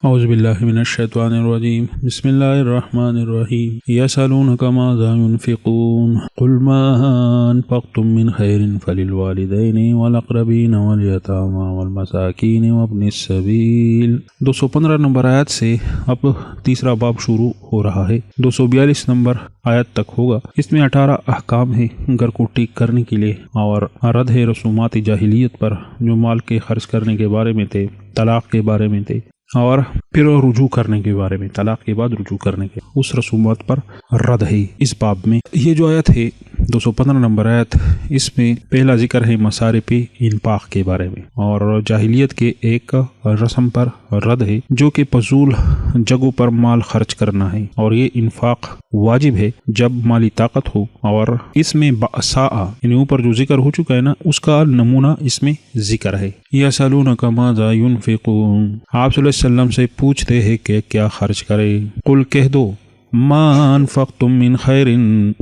اعوذ باللہ من الشیطان الرجیم بسم اللہ الرحمن الرحیم یسألونک ماذا ينفقون قل ما انفقتم من خیر فللوالدین والاقربین والیتامی والمساکین وابن السبیل 215 نمبر آیت سے اب تیسرا باب شروع ہو رہا ہے. 242 نمبر آیت تک ہوگا. اس میں 18 احکام ہیں گھر کو ٹھیک کرنے کے لیے اور رد ہے رسومات جاہلیت پر جو مال کے خرچ کرنے کے بارے میں تھے، طلاق کے بارے میں تھے، اور پھر رجوع کرنے کے بارے میں، طلاق کے بعد رجوع کرنے کے اس رسومات پر رد ہے. اس باب میں یہ جو آیت ہے 215 نمبر آیت، اس میں پہلا ذکر ہے مصارف انفاق کے بارے میں اور جاہلیت کے ایک رسم پر رد ہے جو کہ فضول جگہوں پر مال خرچ کرنا ہے، اور یہ انفاق واجب ہے جب مالی طاقت ہو. اور اس میں بأساء یعنی اوپر جو ذکر ہو چکا ہے نا، اس کا نمونہ اس میں ذکر ہے. یسألونک ماذا ينفقون، آپ صلی اللہ علیہ وسلم سے پوچھتے ہیں کہ کیا خرچ کرے. قل کہہ دو ما انفقتم من خیر،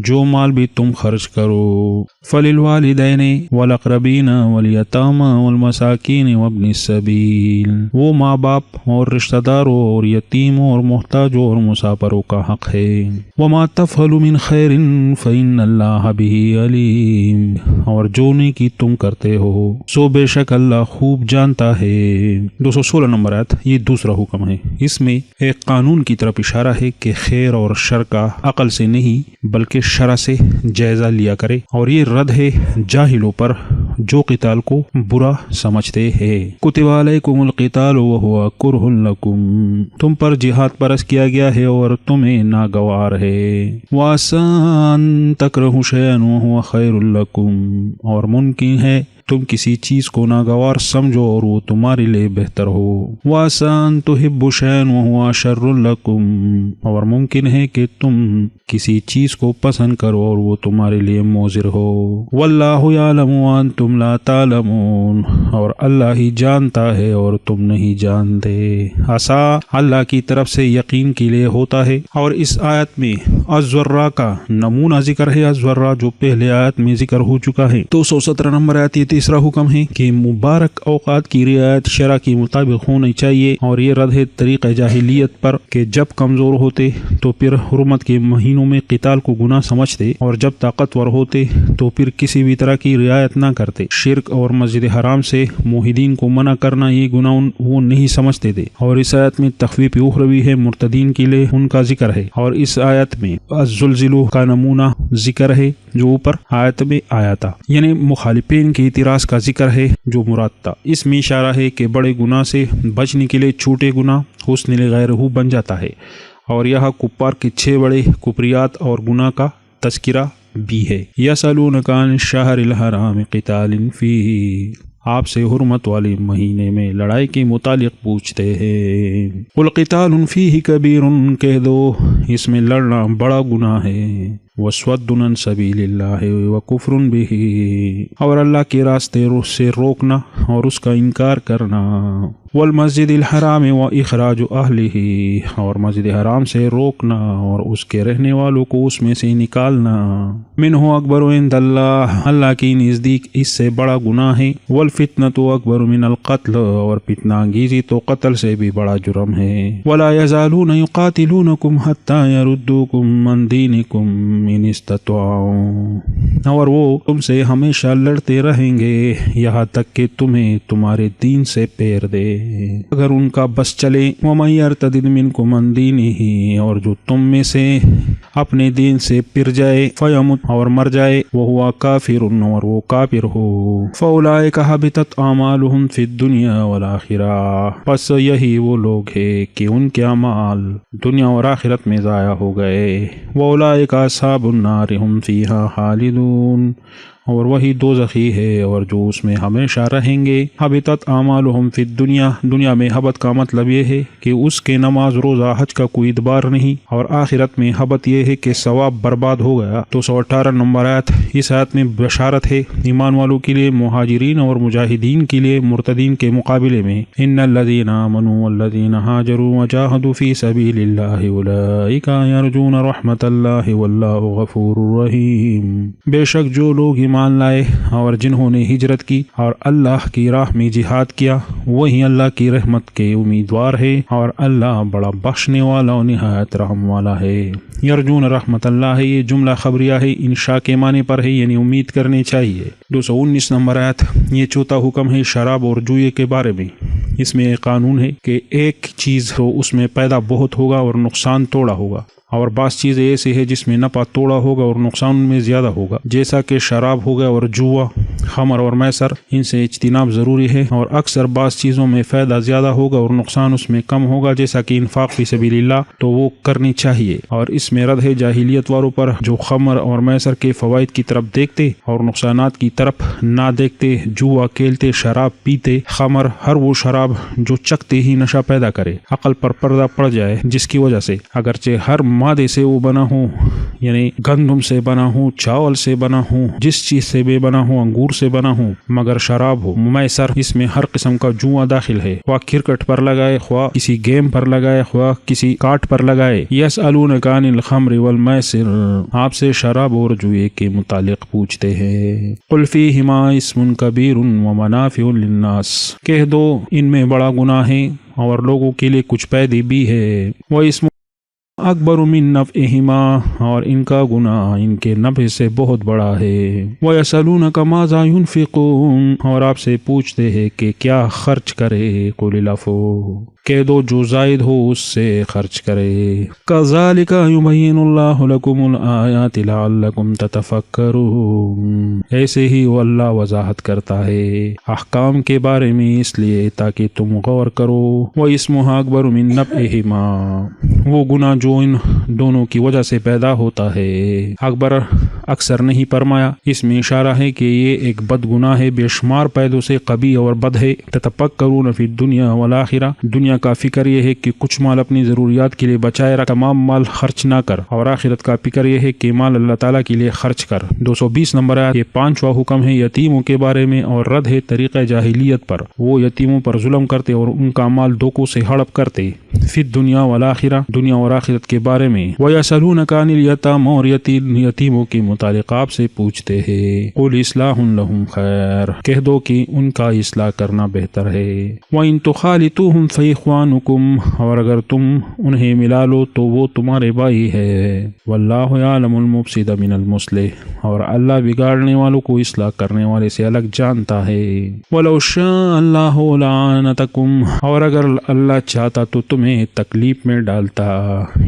جو مال بھی تم خرچ کرو، فللوالدین والاقربین والیتامی والمساکین وابن السبیل، وہ ماں باپ اور رشتہ داروں اور یتیموں اور محتاجوں اور مسافروں کا حق ہے. وما تفعلوا من خیر فإن اللہ بہ علیم، اور جو نیکی تم کرتے ہو سو بے شک اللہ خوب جانتا ہے. 216 نمبر آیت، یہ دوسرا حکم ہے. اس میں ایک قانون کی طرف اشارہ ہے کہ خیر اور شر کا عقل سے نہیں بلکہ شرع سے جائزہ لیا کرے، اور یہ رد ہے جاہلوں پر جو قتال کو برا سمجھتے ہیں. کتب علیکم القتال وہو کرہ لکم، تم پر جہاد فرض کیا گیا ہے اور تمہیں ناگوار ہے. وعسیٰ ان تکرہوا شیئا وہو خیر لکم، اور ممکن ہے تم کسی چیز کو ناگوار سمجھو اور وہ تمہارے لیے بہتر ہو. وعسیٰ ان تحبوا شیئا وہو شر لکم، اور ممکن ہے کہ تم کسی چیز کو پسند کرو اور وہ تمہارے لیے مضر ہو. واللہ یعلم وانتم لا تعلمون، اور اللہ ہی جانتا ہے اور تم نہیں جانتے. عسیٰ اللہ کی طرف سے یقین کے لیے ہوتا ہے. اور اس آیت میں الذرہ کا نمونہ ذکر ہے، الذرہ جو پہلے آیت میں ذکر ہو چکا ہے. 217 نمبر آیت، یہ تیسرا حکم ہے کہ مبارک اوقات کی رعایت شرع کے مطابق ہونی چاہیے، اور یہ رد ہے طریقہ جاہلیت پر کہ جب کمزور ہوتے تو پھر حرمت کے مہینوں میں قتال کو گناہ سمجھتے، اور جب طاقتور ہوتے تو پھر کسی بھی طرح کی رعایت نہ کرتے. شرک اور مسجد حرام سے موحدین کو منع کرنا یہ گناہ وہ نہیں سمجھتے تھے. اور اس آیت میں تخفیف اخروی ہے مرتدین کے لیے، ان کا ذکر ہے. اور اس آیت میں الزلزلہ کا نمونہ ذکر ہے جو اوپر آیت میں آیا تھا، یعنی مخالفین کے اعتراض کا ذکر ہے جو مراد تھا. اس میں اشارہ ہے کہ بڑے گناہ سے بچنے کے لیے چھوٹے گناہ حسن لغیرہ بن جاتا ہے. اور یہاں کفار کے 6 بڑے کفریات اور گناہ کا تذکرہ بھی ہے. یسألونک عن الشہر الحرام قتال فیہ، آپ سے حرمت والے مہینے میں لڑائی کے متعلق پوچھتے ہیں. قل قتال فیہ کبیر، کہہ دو اس میں لڑنا بڑا گناہ ہے. وصد عن سبیل اللہ وکفر بہ، اور اللہ کے راستے سے روکنا اور اس کا انکار کرنا. والمسجد الحرام واخراج اہلہ، اور مسجد حرام سے روکنا اور اس کے رہنے والوں کو اس میں سے نکالنا. منہ اکبر عند اللہ، اللہ کی نزدیک اس سے بڑا گناہ ہے. والفتنۃ اکبر من القتل، اور فتنہ انگیزی تو قتل سے بھی بڑا جرم ہے. ولا یزالون یقاتلونکم حتی یردوکم عن دینکم ان استطاعوا، اور وہ تم سے ہمیشہ لڑتے رہیں گے یہاں تک کہ تمہیں تمہارے دین سے پھیر دے اگر ان کا بس چلے. ومن یرتد منکم عن دینہ، اور جو تم میں سے اپنے دین سے پھر جائے، فیمت، اور مر جائے، وہو کافر، اور وہ کافر ہو، فاولئک حبطت اعمالہم فی الدنیا والآخرہ، پس یہی وہ لوگ ہیں کہ ان کے اعمال دنیا اور آخرت میں ضائع ہو گئے. واولئک اصحاب النار ہم فیہا خالدون، اور وہی دوزخی ہے اور جو اس میں ہمیشہ رہیں گے. حبطت اعمالہم فی الدنیا، دنیا میں حبط کا مطلب یہ ہے کہ اس کے نماز روزہ حج کا کوئی اعتبار نہیں، اور آخرت میں حبط یہ ہے کہ ثواب برباد ہو گیا. 218 نمبر آیت، اس آیت میں بشارت ہے ایمان والوں کے لیے، مہاجرین اور مجاہدین کے لیے مرتدین کے مقابلے میں. ان الذین آمنوا والذین ہاجروا وجاہدوا فی سبیل اللہ اولئک یرجون رحمت اللہ واللہ غفور رحیم، بے شک جو لوگ ایمان ایمان لائے اور جنہوں نے ہجرت کی اور اللہ کی راہ میں جہاد کیا وہی اللہ کی رحمت کے امیدوار ہے اور اللہ بڑا بخشنے والا و نہایت رحم والا ہے۔ یرجون رحمت اللہ ہے، یہ جملہ خبریہ ہے، انشاء کے معنی پر ہے، یعنی امید کرنی چاہیے۔ 219 نمبر آیت، یہ چوتھا حکم ہے شراب اور جوئے کے بارے میں۔ اس میں ایک قانون ہے کہ ایک چیز تو اس میں پیدا بہت ہوگا اور نقصان توڑا ہوگا، اور بعض چیزیں ایسی ہے جس میں نفع توڑا ہوگا اور نقصان ان میں زیادہ ہوگا، جیسا کہ شراب ہو گیا اور جوا، خمر اور میسر، ان سے اجتناب ضروری ہے۔ اور اکثر بعض چیزوں میں فائدہ زیادہ ہوگا اور نقصان اس میں کم ہوگا، جیسا کہ انفاق فی سبیل اللہ، تو وہ کرنی چاہیے۔ اور اس میں رد ہے جاہلیت والوں پر جو خمر اور میسر کے فوائد کی طرف دیکھتے اور نقصانات کی طرف نہ دیکھتے، جوا کھیلتے، شراب پیتے، خمر، ہر وہ شراب جو چکھتے ہی نشہ پیدا کرے، عقل پر پردہ پڑ جائے، جس کی وجہ سے اگرچہ ہر مادے سے وہ بنا ہوں، یعنی گندم سے بنا ہوں، چاول سے بنا ہوں، جس چیز سے بھی بنا ہوں، انگور سے بنا ہوں، مگر شراب ہو، میسر، اس میں ہر قسم کا جوا داخل ہے، خواہ کرکٹ پر لگائے، خواہ کسی گیم پر لگائے، خواہ کسی کارٹ پر لگائے۔ یسألونک عن الخمر والمیسر، آپ سے شراب اور جوئے کے متعلق پوچھتے ہیں۔ قل فیہما اسم کبیر ومنافع للناس، کہہ دو ان میں بڑا گناہ ہے اور لوگوں کے لیے کچھ پیدی بھی ہے۔ وہ اسم اکبر من نفعہما، اور ان کا گناہ ان کے نفع سے بہت بڑا ہے۔ وَيَسْأَلُونَكَ مَاذَا يُنْفِقُونَ، اور آپ سے پوچھتے ہیں کہ کیا خرچ کرے، قُلِ الْعَفْوَ، کہہ دو جو زائد ہو اس سے خرچ کرے۔ كَذَلِكَ يُبَيِّنُ اللَّهُ لَكُمُ الْآيَاتِ لَعَلَّكُمْ تَتَفَكَّرُونَ، ایسے ہی وہ اللہ وضاحت کرتا ہے احکام کے بارے میں اس لیے تاکہ تم غور کرو۔ وَإِسْمُهَا أَكْبَرُ مِن نَفْعِهِمَا، وہ گناہ جو ان دونوں کی وجہ سے پیدا ہوتا ہے، اکبر اکثر نہیں فرمایا، اس میں اشارہ ہے کہ یہ ایک بد گناہ ہے، بے شمار پیدوں سے قبیح اور بد ہے۔ تتفکرون فی الدنیا والآخرہ، دنیا کا فکر یہ ہے کہ کچھ مال اپنی ضروریات کے لیے بچائے رکھ، تمام مال خرچ نہ کر، اور آخرت کا فکر یہ ہے کہ مال اللہ تعالیٰ کے لیے خرچ کر۔ 220 نمبر آیت، یہ پانچواں حکم ہے یتیموں کے بارے میں اور رد ہے طریقہ جاہلیت پر، وہ یتیموں پر ظلم کرتے اور ان کا مال دھوکوں سے ہڑپ کرتے۔ فی الدنیا والآخرہ، دنیا اور آخرت کے بارے میں۔ وَيَسْأَلُونَكَ عَنِ الْيَتَامَى، اور یتیموں کے متعلق آپ سے پوچھتے ہیں۔ قُلْ إِصْلَاحٌ لَهُمْ خَيْرٌ، کہہ دو کہ ان کا اصلاح کرنا بہتر ہے۔ وَإِن تُخَالِطُوهُمْ فَإِخْوَانُكُمْ، اور اگر تم انہیں ملا لو تو وہ تمہارے بھائی ہے۔ وَاللَّهُ يَعْلَمُ الْمُفْسِدَ مِنَ الْمُصْلِحِ، اور اللہ بگاڑنے والوں کو اصلاح کرنے والے سے الگ جانتا ہے۔ وَلَوْ شَاءَ اللَّهُ لَعَانَتَكُمْ، اور اگر اللہ چاہتا تو تمہیں تکلیف میں ڈالتا۔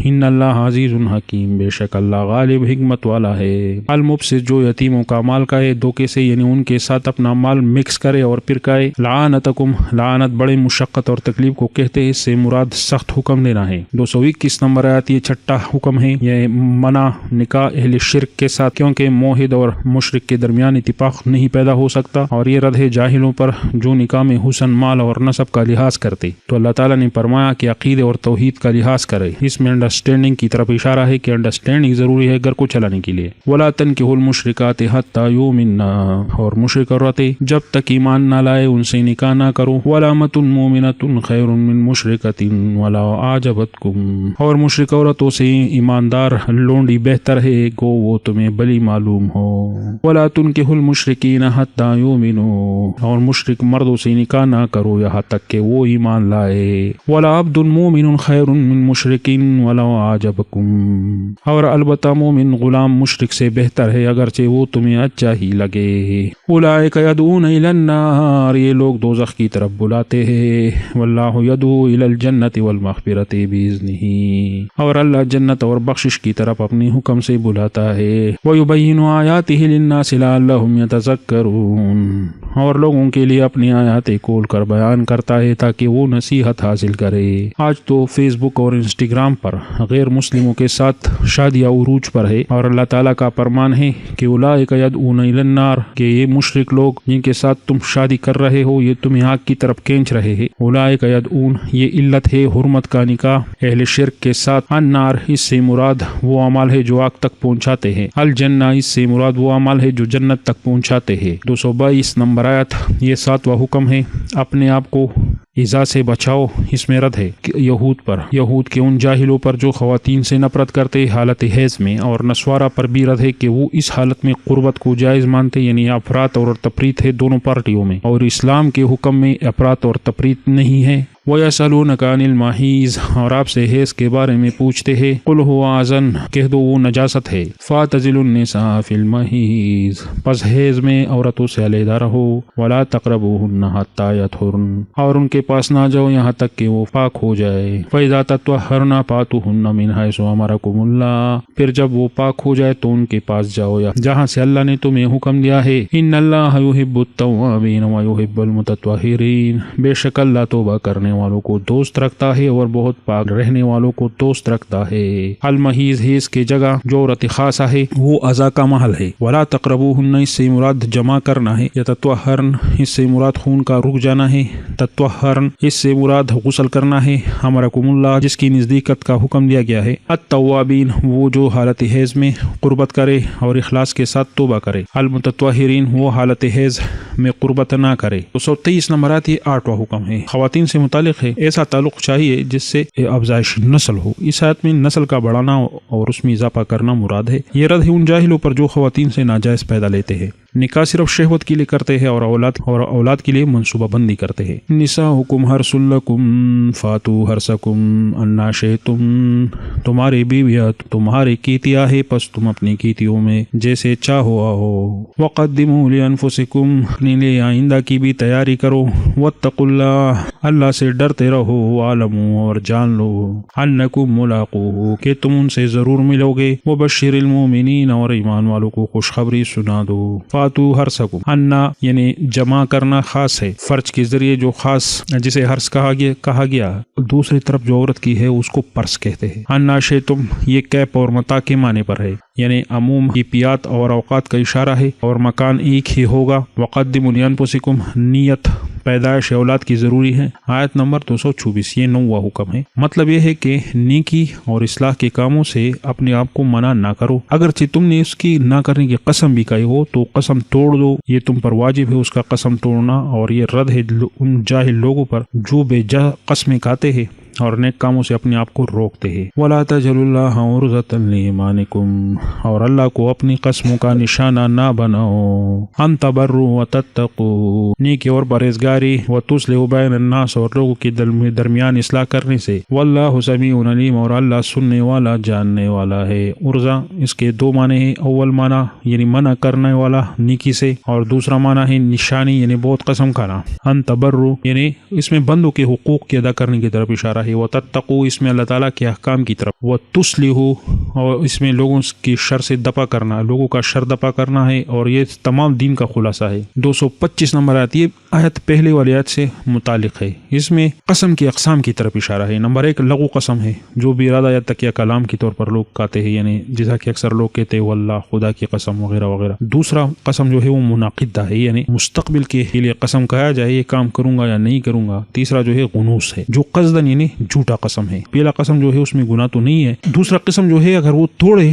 ان اللہ عزیز حکیم، بے شک اللہ غالب حکمت والا ہے۔ المفسد، جو یتیموں کا مال کھائے دھوکے سے، یعنی ان کے ساتھ اپنا مال مکس کرے اور پھر کھائے۔ لعنتکم، لعنت بڑے مشقت اور تکلیف کو کہتے ہیں، اس سے مراد سخت حکم دینا ہے۔ 221 نمبر آیت، یہ چھٹا حکم ہے، یہ منع نکاح اہل شرک کے ساتھ، کیونکہ موحد اور مشرک کے درمیان اتفاق نہیں پیدا ہو سکتا، اور یہ رد ہے جاہلوں پر جو نکاح میں حسن، مال اور نسب کا لحاظ کرتے۔ تو اللہ تعالیٰ نے فرمایا کہ عقیدے اور توحید کا لحاظ کرے، اس میں انڈرسٹینڈنگ کی طرف اشارہ ہے کہ انڈرسٹینڈنگ ضروری ہے گھر کو چلانے کے لیے۔ وَلَا تَنكِحُوا الْمُشْرِكَاتِ حَتَّى يُؤْمِنَّ، اور مشرک عورتیں جب تک ایمان نہ لائے ان سے نکاح نہ کرو۔ وَلَامَةٌ مُؤْمِنَةٌ خَيْرٌ مِّن مُشْرِكَةٍ وَلَوْ أَعْجَبَتْكُمْ، اور مشرک عورتوں سے ایماندار لونڈی بہتر ہے گو وہ تمہیں بلی معلوم ہو۔ وَلَا تُنكِحُوا الْمُشْرِكِينَ حَتَّى يُؤْمِنُوا، اور مشرک مردوں سے نکاح نہ کرو یہاں تک کہ وہ ایمان لائے۔ وَلَا عَبْدٌ مُؤْمِنٌ خَيْرٌ مِّن مُشْرِكٍ وَلَوْ أَعْجَبَكُمْ، اور البتہ مومن غلام مشرک سے بہتر ہے اگرچہ وہ تمہیں اچھا ہی لگے۔ اولئک یدعون الی النار، یہ لوگ دوزخ کی طرف بلاتے ہیں۔ واللہ یدعو الی الجنۃ والمغفرۃ بإذنہ، اور اللہ جنت اور بخشش کی طرف اپنے حکم سے بلاتا ہے۔ ویبین آیاتہ للناس لعلہم یتذکرون، اور لوگوں کے لیے اپنی آیات کھول کر بیان کرتا ہے تاکہ وہ نصیحت حاصل کرے۔ آج تو فیس بک اور انسٹاگرام پر غیر مسلموں کے ساتھ شادیاں عروج پر ہے، اور اللہ تعالیٰ کا فرمان ہے کہ اولئک یدعون الی النار، کہ یہ مشرک لوگ جن کے ساتھ تم شادی کر رہے ہو یہ تمہیں آگ کی طرف کھینچ رہے ہیں۔ اولئک یدعون، یہ علت ہے حرمت کا نکاح اہل شرک کے ساتھ۔ النار، اس سے مراد وہ اعمال ہے جو آگ تک پہنچاتے ہیں۔ الجنہ، اس سے مراد وہ اعمال ہے جو جنت تک پہنچاتے ہیں۔ 222 نمبر آیت، یہ 7واں حکم ہے، اپنے آپ کو ایذا سے بچاؤ اس میں رد ہے یہود کے ان جاہلوں پر جو خواتین سے نفرت کرتے حالت حیض میں، اور نسوارا پر بھی رد ہے کہ وہ اس حالت میں قربت کو جائز مانتے، یعنی افراط اور تفریط ہے دونوں پارٹیوں میں، اور اسلام کے حکم میں افراط اور تفریط نہیں ہے۔ وَيَسْأَلُونَكَ عَنِ الْمَحِيضِ، اور آپ سے حیض کے بارے میں پوچھتے ہیں، قُلْ هُوَ أَذًى، کہہ دو وہ نجاست ہے، فَاعْتَزِلُوا النِّسَاءَ فِي الْمَحِيضِ، پس حیض میں عورتوں سے علیحدہ رہو، وَلَا تَقْرَبُوهُنَّ حَتَّى يَطْهُرْنَ، اور ان کے پاس نہ جاؤ یہاں تک کہ وہ پاک ہو جائے، فَإِذَا تَطَهَّرْنَ فَأْتُوهُنَّ مِنْ حَيْثُ أَمَرَكُمُ اللَّهُ، پھر جب وہ پاک ہو جائے تو ان کے پاس جاؤ یا جہاں سے اللہ نے تمہیں حکم دیا ہے، إِنَّ اللَّهَ يُحِبُّ التَّوَّابِينَ وَيُحِبُّ الْمُتَطَّهِرِينَ، بے شک اللہ توبہ کرنے والوں کو دوست رکھتا ہے اور بہت پاک رہنے والوں کو دوست رکھتا ہے۔ المحیض حیض کی جگہ جو عورت خاصہ ہے وہ عزا کا محل ہے۔ ولا تقربوہن، اس سے مراد جمع کرنا ہے، یا تطہرن، اس سے مراد خون کا رک جانا ہے، تطہرن اس سے مراد غسل کرنا ہے، امرکم اللہ جس کی نزدیکت کا حکم دیا گیا ہے، التوابین وہ جو حالت حیض میں قربت کرے اور اخلاص کے ساتھ توبہ کرے، المتطہرین وہ حالت حیض میں قربت نہ کرے۔ 223 نمبر آتی 8واں حکم ہے، خواتین سے متعلق ہے، ایسا تعلق چاہیے جس سے افزائش نسل ہو۔ اس آیت میں نسل کا بڑھانا اور اس میں اضافہ کرنا مراد ہے۔ یہ رد ہے ان جاہلوں پر جو خواتین سے ناجائز پیدا لیتے ہیں، نکاح صرف شہوت کے لیے کرتے ہیں اور اولاد کے لیے منصوبہ بندی کرتے ہیں۔ نساؤکم حرث لکم فاتوا حرثکم انا شئتم، تمہاری بیویاں تمہاری کیتیاں ہے پس تم اپنی کیتیوں میں جیسے چاہو آؤ۔ وقدموا لانفسکم، اپنے لیے آئندہ کی بھی تیاری کرو۔ واتقوا اللہ، اللہ سے ڈرتے رہو۔ وعلموا، اور جان لو، انکم ملاقوہ کہ تم ان سے ضرور ملو گے۔ وبشر المؤمنین، اور ایمان والوں کو خوشخبری سنا دو۔ فاتو حرثکم، انا یعنی جمع کرنا خاص ہے، فرج کے ذریعے جو خاص جسے حرث کہا گیا، دوسری طرف جو عورت کی ہے اس کو پرس کہتے ہیں۔ انا شئتم یہ کیپ اور متا کے معنی پر ہے، یعنی عموم کی پیات اور اوقات کا اشارہ ہے اور مکان ایک ہی ہوگا۔ وقدموا لانفسکم، نیت پیدائش اولاد کی ضروری ہے۔ آیت نمبر 224، یہ 9واں حکم ہے۔ مطلب یہ ہے کہ نیکی اور اصلاح کے کاموں سے اپنے آپ کو منع نہ کرو، اگرچہ تم نے اس کی نہ کرنے کی قسم بھی کہی ہو تو قسم توڑ دو، یہ تم پر واجب ہے اس کا قسم توڑنا، اور یہ رد ہے ان جاہل لوگوں پر جو بے جا قسمیں کھاتے ہیں اور نیک کاموں سے اپنے آپ کو روکتے ہیں۔ وَلَا تَجْعَلُوا اللَّهَ عُرْضَةً لِأَيْمَانِكُمْ، اور اللہ کو اپنی قسموں کا نشانہ نہ بناؤ۔ أَن تَبَرُّوا وَتَتَّقُوا، نیکی اور پرہیزگاری، وَتُصْلِحُوا بَيْنَ النَّاسِ، اور لوگوں کے درمیان اصلاح کرنے سے، وَاللَّهُ سَمِيعٌ عَلِيمٌ، اور اللہ سننے والا جاننے والا ہے۔ عرضہ اس کے دو معنی ہیں، اول معنی یعنی منع کرنے والا نیکی سے، اور دوسرا معنی ہے نشانی یعنی بہت قسم کھانا۔ أن تبروا یعنی اس میں بندوں کے حقوق کی ادا کرنے کی طرف اشارہ ہے۔ وَتَتَّقُوا اس میں اللہ تعالیٰ کے احکام کی طرف، وَتُصْلِحُوا اور اس میں لوگوں کی شر سے دفع کرنا، لوگوں کا شر دفع کرنا ہے، اور یہ تمام دین کا خلاصہ ہے۔ 225 نمبر آتی ہے، آیت پہلے والی آیت سے متعلق ہے، اس میں قسم کی اقسام کی طرف اشارہ ہے۔ نمبر 1 لغو قسم ہے، جو بھی ارادہ یا تکیہ کلام کے طور پر لوگ کہتے ہیں، یعنی جیسا کہ اکثر لوگ کہتے ہیں واللہ خدا کی قسم وغیرہ وغیرہ۔ دوسرا قسم جو ہے وہ منعقدہ ہے، یعنی مستقبل کے لیے قسم کہا جائے یہ کام کروں گا یا نہیں کروں گا۔ تیسرا جو ہے غنوص ہے، جو قصدن یعنی جھوٹا قسم ہے۔ پہلا قسم جو ہے اس میں گناہ تو نہیں ہے، دوسرا قسم جو ہے اگر وہ توڑے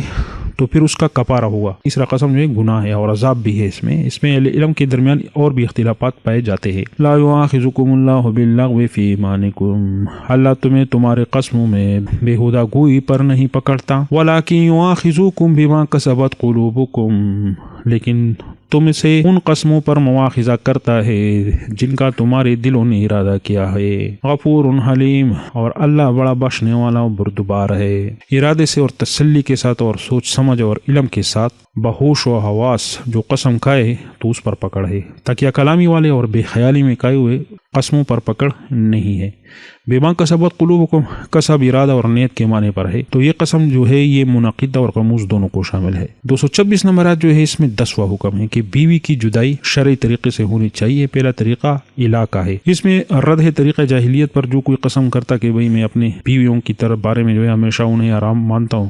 تو پھر اس کا کفارہ ہوگا، تیسرا قسم جو ہے گناہ ہے اور عذاب بھی ہے۔ اس میں علم کے درمیان اور بھی اختلافات پائے جاتے ہیں۔ لا یؤاخذکم اللہ باللغو فی ایمانکم، اللہ تمہیں تمہارے قسموں میں بےہودہ گوئی پر نہیں پکڑتا، ولکن یؤاخذکم بما کسبت قلوبکم، لیکن تم سے ان قسموں پر مواخذہ کرتا ہے جن کا تمہارے دلوں نے ارادہ کیا ہے۔ غفور حلیم، اور اللہ بڑا بخشنے والا و بردبار ہے۔ ارادے سے اور تسلی کے ساتھ اور سوچ سمجھ اور علم کے ساتھ بہوش و حواس جو قسم کھائے تو اس پر پکڑ ہے، تکیہ کلامی والے اور بے خیالی میں کھائے ہوئے قسموں پر پکڑ نہیں ہے۔ بما کسبت قلوبکم، کسب ارادہ اور نیت کے معنی پر ہے، تو یہ قسم جو ہے یہ منعقدہ اور غموز دونوں کو شامل ہے۔ 226 نمبر آیت جو ہے اس میں 10واں حکم ہے کہ بیوی کی جدائی شرعی طریقے سے ہونی چاہیے۔ پہلا طریقہ علاقہ ہے، اس میں رد ہے طریقہ جاہلیت پر جو کوئی قسم کرتا کہ بھئی میں اپنے بیویوں کی طرف بارے میں جو ہے ہمیشہ انہیں آرام مانتا ہوں،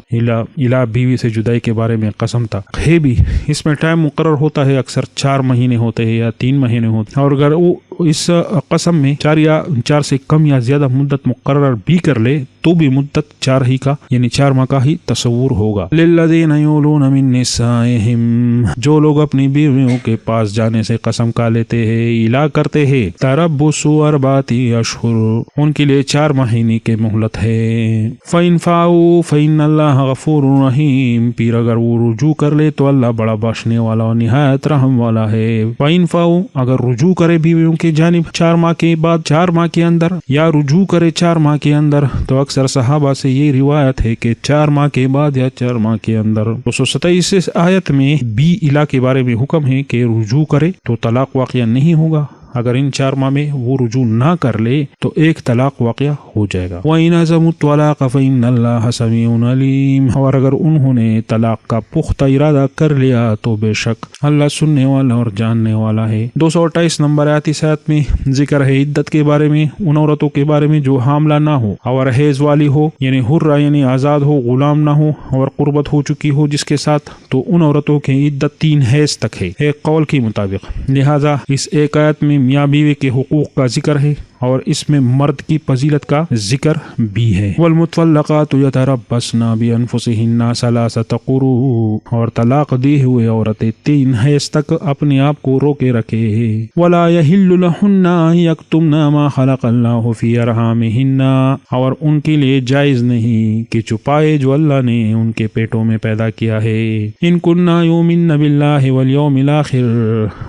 الہ بیوی سے جدائی کے بارے میں قسم تھا ہے بھی۔ اس میں ٹائم مقرر ہوتا ہے، اکثر 4 مہینے ہوتے ہیں یا 3 مہینے ہوتے ہیں، اور اگر وہ اس قسم میں 4 سے کم یا زیادہ مدت مقرر بھی کر لے تو بھی مدت 4 ہی کا یعنی 4 ماہ کا ہی تصور ہوگا. للذین یولون من نسائہم، جو لوگ اپنی بیویوں کے پاس جانے سے قسم کھا لیتے ہیں، الا کرتے ہیں، تربص 4 اشہر، ان کے لیے 4 مہینے کے مہلت ہے. فإن فاؤوا فإن اللہ غفور رحیم، پھر اگر وہ رجوع کر لے تو اللہ بڑا بخشنے والا اور نہایت رحم والا ہے. فإن فاؤوا، اگر رجوع کرے بیویوں کی جانب 4 ماہ کے بعد 4 ماہ کے اندر، یا رجوع کرے 4 ماہ کے اندر، تو اکثر صحابہ سے یہ روایت ہے کہ 4 ماہ کے بعد یا 4 ماہ کے اندر. 227 آیت میں بی الا کے بارے میں حکم ہے کہ رجوع کرے تو طلاق واقع نہیں ہوگا. اگر ان 4 ماہ میں وہ رجوع نہ کر لے تو 1 طلاق واقع ہو جائے گا. وَإِنْ عَزَمُوا الطَّلَاقَ فَإِنَّ اللَّهَ سَمِيعٌ عَلِيمٌ، اور اگر انہوں نے طلاق کا پختہ ارادہ کر لیا تو بے شک اللہ سننے والا اور جاننے والا ہے. 228 نمبر آیت، اس آیت میں ذکر ہے عدت کے بارے میں، ان عورتوں کے بارے میں جو حاملہ نہ ہو اور حیض والی ہو، یعنی حرہ یعنی آزاد ہو، غلام نہ ہو اور قربت ہو چکی ہو جس کے ساتھ، تو ان عورتوں کی عدت 3 حیض تک ہے ایک قول کے مطابق. لہذا اس ایک آیت میں میاں بیوی کے حقوق کا ذکر ہے اور اس میں مرد کی فضیلت کا ذکر بھی ہے. والمطلقات یتربصن بانفسہن 3 قروء، اور طلاق دی ہوئے عورتیں 3 حیض تک اپنے آپ کو روکے رکھے. ولا یحل لہن ان یکتمن ما خلق اللہ فی ارحامہن، اور ان کے لیے جائز نہیں کہ چھپائے جو اللہ نے ان کے پیٹوں میں پیدا کیا ہے. ان کننا یؤمن باللہ والیوم الاخر،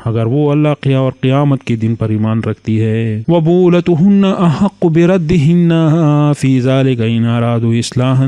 اگر وہ اللہ اور قیامت کے دن پر ایمان رکھتی ہے. وبولتهن احق بردهن فی ذلک ان ارادوا اصلاحا،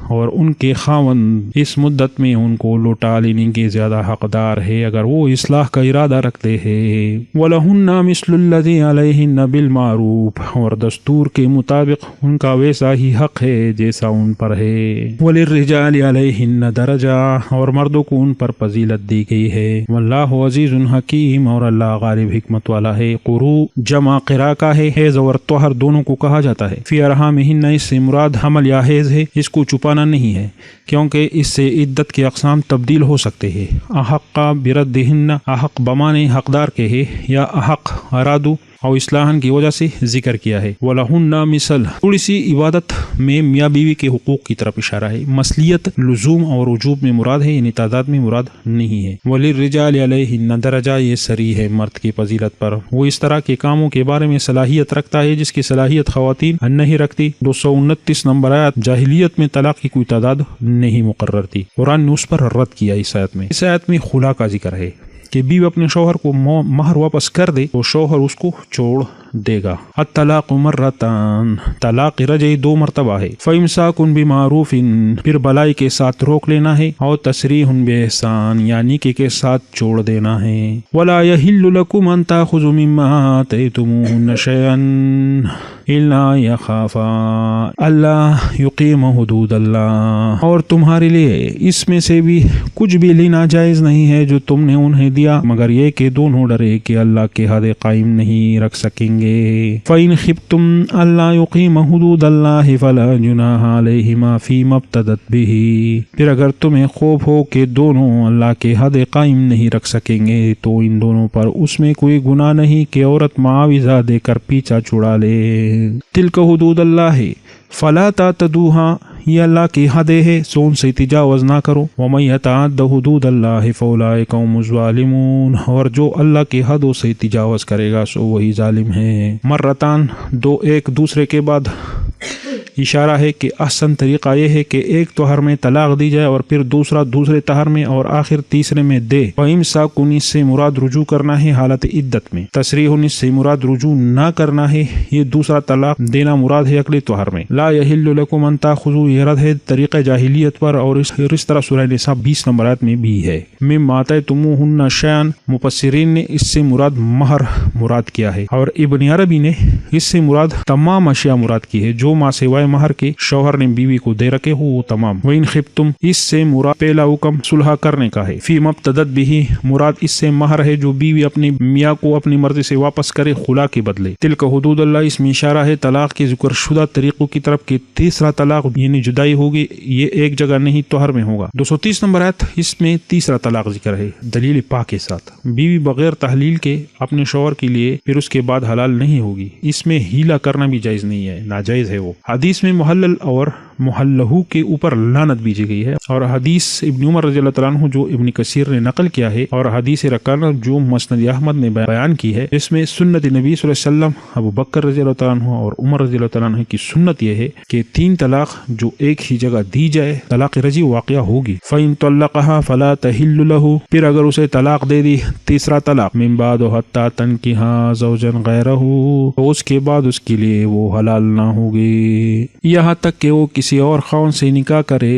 اور ان کے خاوند اس مدت میں ان کو لوٹا لینے کے زیادہ حقدار ہے اگر وہ اصلاح کا ارادہ رکھتے ہیں. ولہن مثل الذی علیہن بالمعروف، اور دستور کے مطابق ان کا ویسا ہی حق ہے جیسا ان پر ہے. وللرجال علیہن درجہ، اور مردوں کو ان پر فضیلت دی گئی ہے. واللہ عزیز حکیم، اور اللہ غالب حکمت والا ہے. قروء جمع قرا کا ہے، حیض اور طہر دونوں کو کہا جاتا ہے. فی ارحامہن، اس سے مراد حمل یا حیض ہے، اس کو چھپانا نہیں ہے کیونکہ اس سے عدت کے اقسام تبدیل ہو سکتے ہیں. احق بردہن، احق بمانے حقدار کے ہے، یا احق ارادو اور اصلاحاً کی وجہ سے ذکر کیا ہے. وَلَهُنَّ مثل، تھوڑی سی عبادت میں میاں بیوی کے حقوق کی طرف اشارہ ہے. مثلیت لزوم اور وجوب میں مراد ہے، یعنی تعداد میں مراد نہیں ہے. وَلِلرِّجَالِ عَلَيْهِنَّ درجہ، یہ سری ہے مرد کی فضیلت پر. وہ اس طرح کے کاموں کے بارے میں صلاحیت رکھتا ہے جس کی صلاحیت خواتین نہیں رکھتی. 229 نمبر آیت، جاہلیت میں طلاق کی کوئی تعداد نہیں مقرر تھی، قرآن نے اس پر رد کیا. اس آیت میں خلا کا ذکر ہے کہ بیوی اپنے شوہر کو مہر واپس کر دے تو شوہر اس کو چھوڑ دے گا. الطلاق مرتان، طلاق رجعی 2 مرتبہ ہے. فامساک بمعروف، پھر بلائی کے ساتھ روک لینا ہے، اور تسریح باحسان، یعنی کے ساتھ چھوڑ دینا ہے. ولا یحل لکم ان تاخذوا مما آتیتموہن شیئا الا یخافا اللہ یقیم حدود اللہ، اور تمہارے لیے اس میں سے بھی کچھ بھی لینا جائز نہیں ہے جو تم نے انہیں دیا مگر یہ کہ دونوں ڈرے کہ اللہ کے حد قائم نہیں رکھ سکیں گے. فَإِنْ خِفْتُمْ أَلَّا يُقِيمَ حُدُودَ اللَّهِ فَلَا جُنَاحَ عَلَيْهِمَا فِيمَا ابْتَدَتْ بِهِ، پھر اگر تمہیں خوف ہو کہ دونوں اللہ کے حد قائم نہیں رکھ سکیں گے تو ان دونوں پر اس میں کوئی گناہ نہیں کہ عورت معاوضہ دے کر پیچھا چھڑا لے. تِلْكَ حُدُودُ اللَّهِ فَلَا تَعْتَدُوهَا، یہ اللہ کی حدیں ہے سو ان سے تجاوز نہ کرو. وَمَن يَتَعَدَّ حُدُودَ اللَّهِ فَأُولَٰئِكَ هُمُ الظَّالِمُونَ، اور جو اللہ کی حدوں سے تجاوز کرے گا سو وہی ظالم ہے. مرتان، 2 ایک دوسرے کے بعد اشارہ ہے کہ احسن طریقہ یہ ہے کہ ایک طہر میں طلاق دی جائے اور پھر دوسرے طہر میں اور آخر تیسرے میں دے. وَإِمْسَاكٌ، اس سے مراد رجوع کرنا ہے حالت عدت میں. تسریح، اس سے مراد رجوع نہ کرنا ہے، یہ دوسرا طلاق دینا مراد ہے اگلے طہر میں. لا يحل لكم ان تاخذوا، یہ رد ہے طریقہ جاہلیت پر، اور اس طرح سورہ نساء 20 نمبر آیت میں بھی ہے. مما آتیتموہن شیئا، مفسرین نے اس سے مراد مہر مراد کیا ہے، اور ابن عربی نے اس سے مراد تمام اشیاء مراد کی ہے جو ماں سوائے مہر کے شوہر نے بیوی کو دے رکھے ہو وہ تمام. وَإِنْ خِفْتُمْ، اس سے مراد پہلا حکم صلح کرنے کا ہے. فِيمَا ابْتَدَتْ بِهِ، مراد اس سے مہر ہے جو بیوی اپنی میاں کو اپنی مرضی سے واپس کرے خلا کے بدلے. تِلْكَ حدود اللہ، اس میں اشارہ ہے طلاق کے ذکر شدہ طریقوں کی طرف کہ تیسرا طلاق یعنی جدائی ہوگی یہ ایک جگہ نہیں طہر میں ہوگا. 230 نمبر آیت، اس میں تیسرا طلاق ذکر ہے دلیل پاک کے ساتھ. بیوی بغیر تحلیل کے اپنے شوہر کے لیے پھر اس کے بعد حلال نہیں ہوگی. اس میں ہیلا کرنا بھی جائز نہیں ہے، ناجائز ہے وہ. حدیث حدیث میں محلل اور محلہو کے اوپر لعنت بھیجی گئی ہے، اور حدیث ابن عمر رضی اللہ تعالیٰ عنہ جو ابن کثیر نے نقل کیا ہے، اور حدیث رکانہ جو مسند احمد نے بیان کی ہے، اس میں سنت نبی صلی اللہ علیہ وسلم، ابو بکر رضی اللہ تعالیٰ عنہ اور عمر رضی اللہ تعالیٰ عنہ کی سنت یہ ہے کہ 3 طلاق جو ایک ہی جگہ دی جائے طلاق رجعی واقعہ ہوگی۔ فَإِن طَلَّقَهَا فَلَا تَحِلُّ لَهُ، پھر اگر اسے طلاق دے دی، تیسرا طلاق، من بعد حتیٰ تنکحا زوجا غیرہ، تو اس کے بعد اس کے لیے وہ حلال نہ ہوگی یہاں تک کہ وہ کسی اور خاوند سے نکاح کرے۔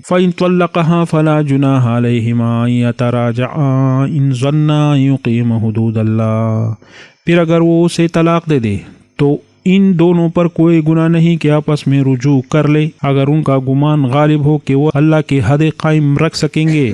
فَإِن طَلَّقَهَا فَلَا جُنَاحَ عَلَيْهِمَا أَن يَتَرَاجَعَا إِن ظَنَّا أَن يُقِيمَا حُدُودَ اللَّهِ، پھر اگر وہ اسے طلاق دے دے تو ان دونوں پر کوئی گناہ نہیں کہ آپس میں رجوع کر لے اگر ان کا گمان غالب ہو کہ وہ اللہ کی حد قائم رکھ سکیں گے۔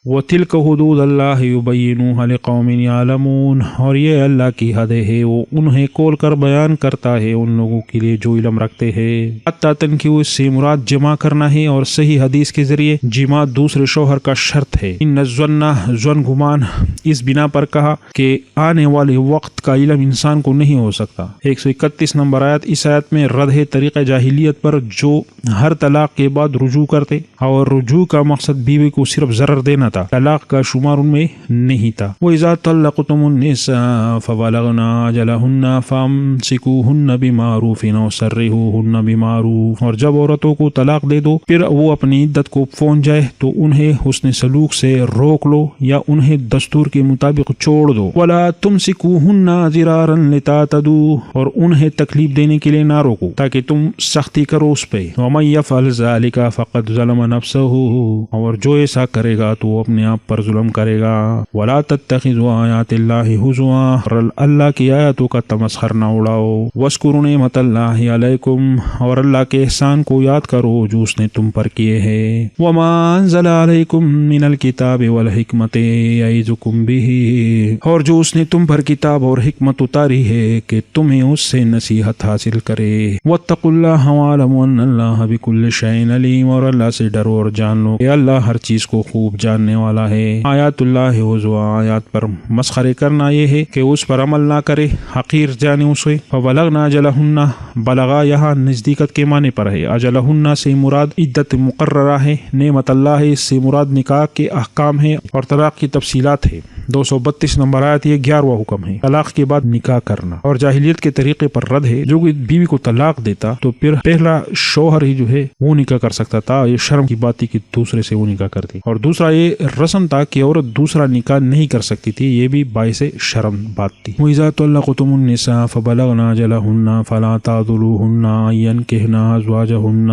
وَتِلْكَ حُدُودُ اللَّهِ يُبَيِّنُوهَا لِقَوْمٍ يَعْلَمُونَ، اور یہ اللہ کی حدیں ہے، وہ انہیں کھول کر بیان کرتا ہے ان لوگوں کے لیے جو علم رکھتے ہیں۔ حتیٰ تنکحو، اس سے مراد جمع کرنا ہے، اور صحیح حدیث کے ذریعے جمع دوسرے شوہر کا شرط ہے۔ ان الظن، ظن گمان، اس بنا پر کہا کہ آنے والے وقت کا علم انسان کو نہیں ہو سکتا۔ 131 نمبر آیت، اس آیت میں رد ہے طریقہ جاہلیت پر جو ہر طلاق کے بعد رجوع کرتے، اور رجوع کا مقصد بیوی کو صرف ضرر دینا تھا، طلاق کا شمار ان میں نہیں تھا۔ وَإِذَا طَلَّقْتُمُ النِّسَاءَ فَبَلَغْنَ أَجَلَهُنَّ فَأَمْسِكُوهُنَّ بِمَعْرُوفٍ أَوْ سَرِّحُوهُنَّ بِمَعْرُوفٍ، اور جب عورتوں کو طلاق دے دو پھر وہ اپنی عدت کو پہنچ جائے تو انہیں حسن سلوک سے روک لو یا انہیں دستور کے مطابق چھوڑ دو۔ وَلَا تُمْسِكُوهُنَّ ضِرَارًا لِتَعْتَدُوا، اور انہیں تکلیف دینے کے لیے نہ روکو تاکہ تم سختی کرو اس پہ۔ وَمَن يَفْعَلْ ذَلِكَ فَقَدْ ظَلَمَ نَفْسَهُ، اور جو ایسا کرے گا تو وہ اپنے آپ پر ظلم کرے گا۔ وَلَا تَتَّخِذُوا آیَاتِ اللَّهِ هُزُوًا، اور اللہ کی آیاتوں کا تمسخر نہ اڑاؤ۔ وَاذْكُرُوا نِعْمَتَ اللَّهِ عَلَيْكُمْ، اور اللہ کے احسان کو یاد کرو جو اس نے تم پر کیے ہیں۔ وَمَا أَنزَلَ عَلَيْكُمْ مِنَ الْكِتَابِ وَالْحِكْمَةِ يَعِظُكُمْ بِهِ، اور جو اس نے تم پر کتاب اور حکمت اتاری ہے کہ تمہیں اس سے نصیحت حاصل کرے۔ وَاتَّقُوا اللَّهَ وَاعْلَمُوا أَنَّ اللَّهَ بِكُلِّ شَيْءٍ عَلِيمٌ، اور اللہ سے ڈرو اور جان لو کہ اللہ ہر چیز کو خوب جاننے والا ہے۔ آیات اللہ حضوا، آیات پر مسخرے کرنا یہ ہے کہ اس پر عمل نہ کرے، حقیر جانے اسے۔ فَبَلَغْنَا أَجَلَهُنَّ، بلغا یہاں نزدیکت کے معنی پر ہے، اجلہن سے مراد عدت مقررہ ہے، نعمت اللہ اس سے مراد نکاح کے احکام ہے اور طلاق کی تفصیلات ہے۔ 232 نمبر آیت، یہ 11واں حکم ہے، طلاق کے بعد نکاح کرنا، اور جاہلیت کے طریقے پر رد ہے۔ جو بیوی کو طلاق دیتا تو پھر پہلا شوہر ہی جو ہے وہ نکاح کر سکتا تھا، یہ شرم کی بات تھی کہ دوسرے سے وہ نکاح کرتی، اور دوسرا یہ رسم تھا کہ عورت دوسرا نکاح نہیں کر سکتی تھی، یہ بھی باعث شرم بات تھی۔ وَإِذَا طَلَّقْتُمُ النِّسَاءَ فَبَلَغْنَ أَجَلَهُنَّ فَلَا تَعْضُلُوهُنَّ أَن يَنكِحْنَ أَزْوَاجَهُنَّ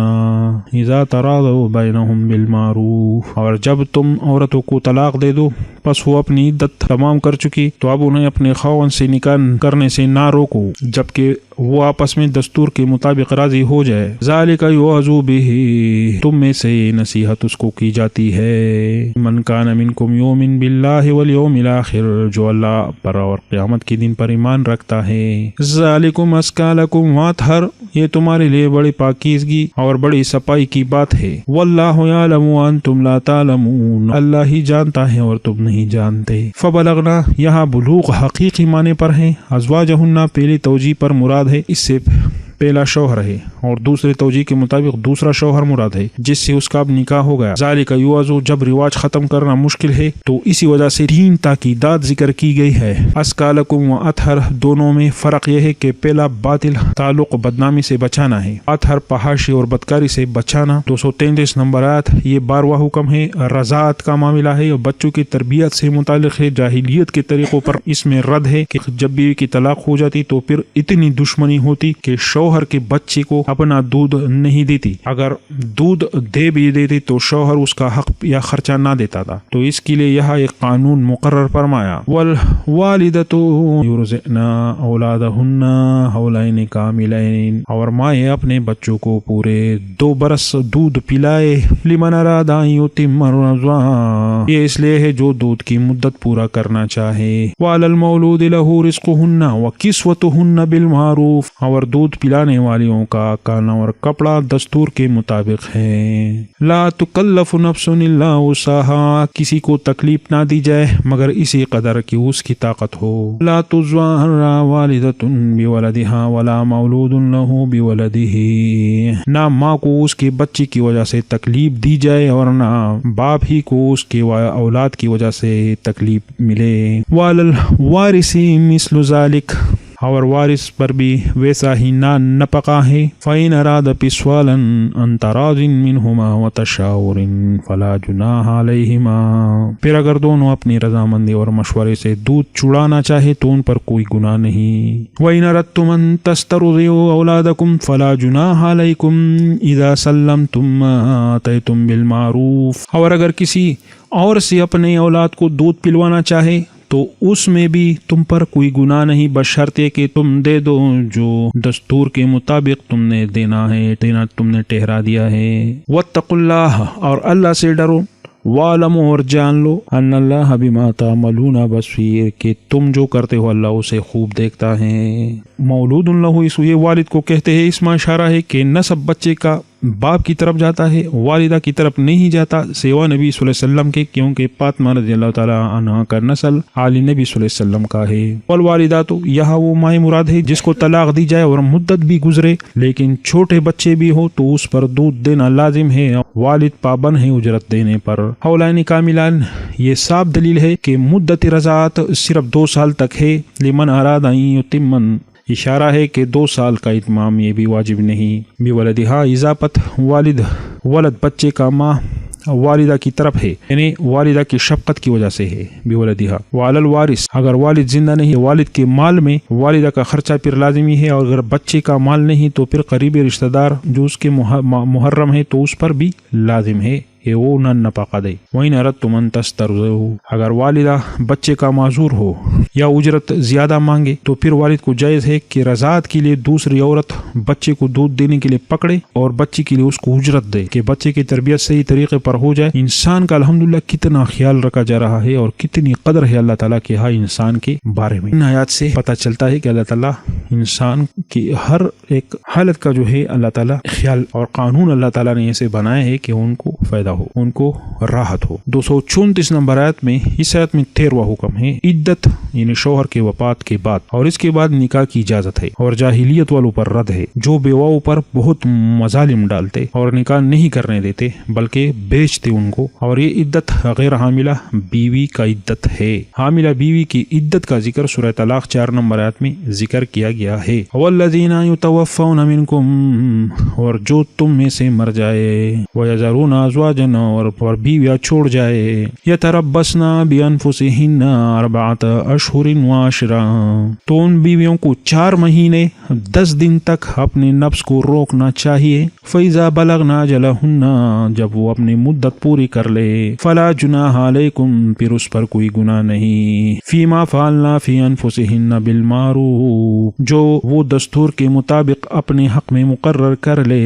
إِذَا تَرَاضَوْا بَيْنَهُم بِالْمَعْرُوفِ، اور جب تم عورتوں کو طلاق دے دو پس وہ اپنی عدت تمام کر چکی تو اب انہیں اپنے خاوند سے نکاح کرنے سے نہ روکو جبکہ وہ آپس میں دستور کے مطابق راضی ہو جائے۔ ذالک یعظ بہ، تم میں سے نصیحت اس کو کی جاتی ہے۔ من کان منکم یؤمن باللہ والیوم الآخر، جو اللہ پر اور قیامت کے دن پر ایمان رکھتا ہے۔ ذالکم ازکی لکم واطہر، یہ تمہارے لیے بڑی پاکیزگی اور بڑی صفائی کی بات ہے۔ واللہ یعلم وانتم لا تعلمون، اللہ ہی جانتا ہے اور تم نہیں جانتے۔ فبلغنا، یہاں بلوغ حقیقی معنی پر ہے، ازواجہن پہلی توجیہ پر مراد ہے، اس سے پہلا شوہر ہے، اور دوسرے توجیہ کے مطابق دوسرا شوہر مراد ہے جس سے اس کا اب نکاح ہو گیا۔ ذالک یعظ، جب رواج ختم کرنا مشکل ہے تو اسی وجہ سے 3 تاکیدات ذکر کی گئی ہے۔ ازکی لکم و اطہر، دونوں میں فرق یہ ہے کہ پہلا باطل تعلق بدنامی سے بچانا ہے، اطہر فحاشی اور بدکاری سے بچانا۔ 233 نمبر آیت، یہ 12واں حکم ہے، رضاعت کا معاملہ ہے اور بچوں کی تربیت سے متعلق ہے۔ جاہلیت کے طریقوں پر اس میں رد ہے کہ جب بیوی کی طلاق ہو جاتی تو پھر اتنی دشمنی ہوتی کہ شوہر کے بچے کو اپنا دودھ نہیں دیتی، اگر دودھ دے بھی دیتی تو شوہر اس کا حق یا خرچہ نہ دیتا تھا، تو اس کے لیے یہاں ایک قانون مقرر فرمایا۔ والوالدۃ یرضعن اولادہن حولین کاملین، اور مائیں اپنے بچوں کو پورے 2 برس دودھ پلائے۔ لمن اراد ان یتم الرضاعہ، یہ اس لیے ہے جو دودھ کی مدت پورا کرنا چاہے۔ وعلی المولود لہ رزقہن وکسوتہن بالمعروف، اور دودھ پلا جانے والیوں کا کھانا اور کپڑا دستور کے مطابق ہے۔ لا تکلف نفس الا وسعها، کسی کو تکلیف نہ دی جائے مگر اسی قدر کی اس کی طاقت ہو۔ لا تضار والدۃ بولدها ولا مولود له بولده، نہ ماں کو اس کے بچے کی وجہ سے تکلیف دی جائے اور نہ باپ ہی کو اس کے اولاد کی وجہ سے تکلیف ملے۔ وعلی الوارث مثل ذلک، اور وارث پر بھی ویسا ہی نفقہ ہے۔ فَإِنْ أَرَادَ فِصَالًا عَنْ تَرَاضٍ مِّنْهُمَا وَتَشَاوُرٍ فَلَا جُنَاحَ عَلَيْهِمَا، پھر اگر دونوں اپنی رضامندی اور مشورے سے دودھ چڑانا چاہے تو ان پر کوئی گناہ نہیں۔ وَإِنْ أَرَدْتُمْ أَن تَسْتَرْضِعُوا أَوْلَادَكُمْ فَلَا جُنَاحَ عَلَيْكُمْ إِذَا سَلَّمْتُم مَّا آتَيْتُم بِالْمَعْرُوفِ، اور اگر کسی اور سے اپنے اولاد کو دودھ پلوانا چاہے تو اس میں بھی تم پر کوئی گناہ نہیں، بشرطے کہ تم دے دو جو دستور کے مطابق تم نے دینا تم نے ٹھہرا دیا ہے۔ واتقوا اللہ، اور اللہ سے ڈرو۔ وَاعْلَمُوا، اور جان لو، ان اللہ بما تعملون بصیر، کہ تم جو کرتے ہو اللہ اسے خوب دیکھتا ہے۔ مولود لہ، اس یہ والد کو کہتے ہیں، اس میں اشارہ ہے کہ نسب بچے کا باپ کی طرف جاتا ہے، والدہ کی طرف نہیں جاتا، سوا نبی صلی اللہ علیہ وسلم کے، کیونکہ فاطمہ رضی اللہ تعالیٰ عنہ کا نسل علی نبی صلی اللہ علیہ وسلم کا ہے۔ والوالدہ، تو یہاں وہ مائیں مراد ہے جس کو طلاق دی جائے اور مدت بھی گزرے لیکن چھوٹے بچے بھی ہو تو اس پر دودھ دینا لازم ہے، والد پابند ہے اجرت دینے پر۔ حولین کاملان، یہ صاف دلیل ہے کہ مدت رضاعت صرف 2 سال تک ہے۔ لمن اراد ان یتمن، اشارہ ہے کہ 2 سال کا اتمام یہ بھی واجب نہیں۔ بولدہا، اضافت ولد بچے کا ماں والدہ کی طرف ہے، یعنی والدہ کی شفقت کی وجہ سے ہے۔ بولدہا وعلی الوارث، اگر والد زندہ نہیں، والد کے مال میں والدہ کا خرچہ پھر لازمی ہے، اور اگر بچے کا مال نہیں تو پھر قریبی رشتہ دار جو اس کے محرم ہے تو اس پر بھی لازم ہے کہ وہ نہ نفقہ دے۔ وَإِنْ أَرَدْتُمْ أَن تَسْتَرْضِعُوا، اگر والدہ بچے کا معذور ہو یا اجرت زیادہ مانگے تو پھر والد کو جائز ہے کہ رضاعت کے لیے دوسری عورت بچے کو دودھ دینے کے لیے پکڑے اور بچے کے لیے اس کو اجرت دے، کہ بچے کی تربیت صحیح طریقے پر ہو جائے۔ انسان کا الحمدللہ کتنا خیال رکھا جا رہا ہے اور کتنی قدر ہے اللہ تعالیٰ کے ہاں انسان کے بارے میں۔ ان آیات سے پتہ چلتا ہے کہ اللہ تعالیٰ انسان کی ہر ایک حالت کا جو ہے اللہ تعالیٰ خیال اور قانون اللہ تعالیٰ نے ایسے بنائے ہے کہ ان کو فائدہ ہو، ان کو راحت ہو۔ 234 نمبر آیت میں، اس آیت میں 13واں حکم ہے عدت، یعنی شوہر کے وفات کے بعد، اور اس کے بعد نکاح کی اجازت ہے، اور جاہلیت والوں پر رد ہے جو بیواؤں پر بہت مظالم ڈالتے اور نکاح نہیں کرنے دیتے بلکہ بیچتے ان کو، اور یہ عدت غیر حاملہ بیوی کا عدت ہے۔ حاملہ بیوی کی عدت کا ذکر سورہ طلاق 4 نمبر آیت میں ذکر کیا گیا ہے۔ والذین یتوفون منکم، اور جو تم میں سے مر جائے، ویذرون ازواجا، اور بیویاں چھوڑ جائے، یتربصن بانفسہن 4 اشہر وعشرا، تو ان بیویوں کو 4 مہینے 10 دن تک اپنے نفس کو روکنا چاہیے۔ فَإِذَا بَلَغْنَا أَجَلَهُنَّ، جب وہ اپنی مدت پوری کر لے، فَلَا جُنَاحَ عَلَيْكُمْ، پھر اس پر کوئی گناہ نہیں، فِيمَا فَعَلْنَا فِي أَنفُسِهِنَّ بِالْمَعْرُوفِ، جو وہ دستور کے مطابق اپنے حق میں مقرر کر لے۔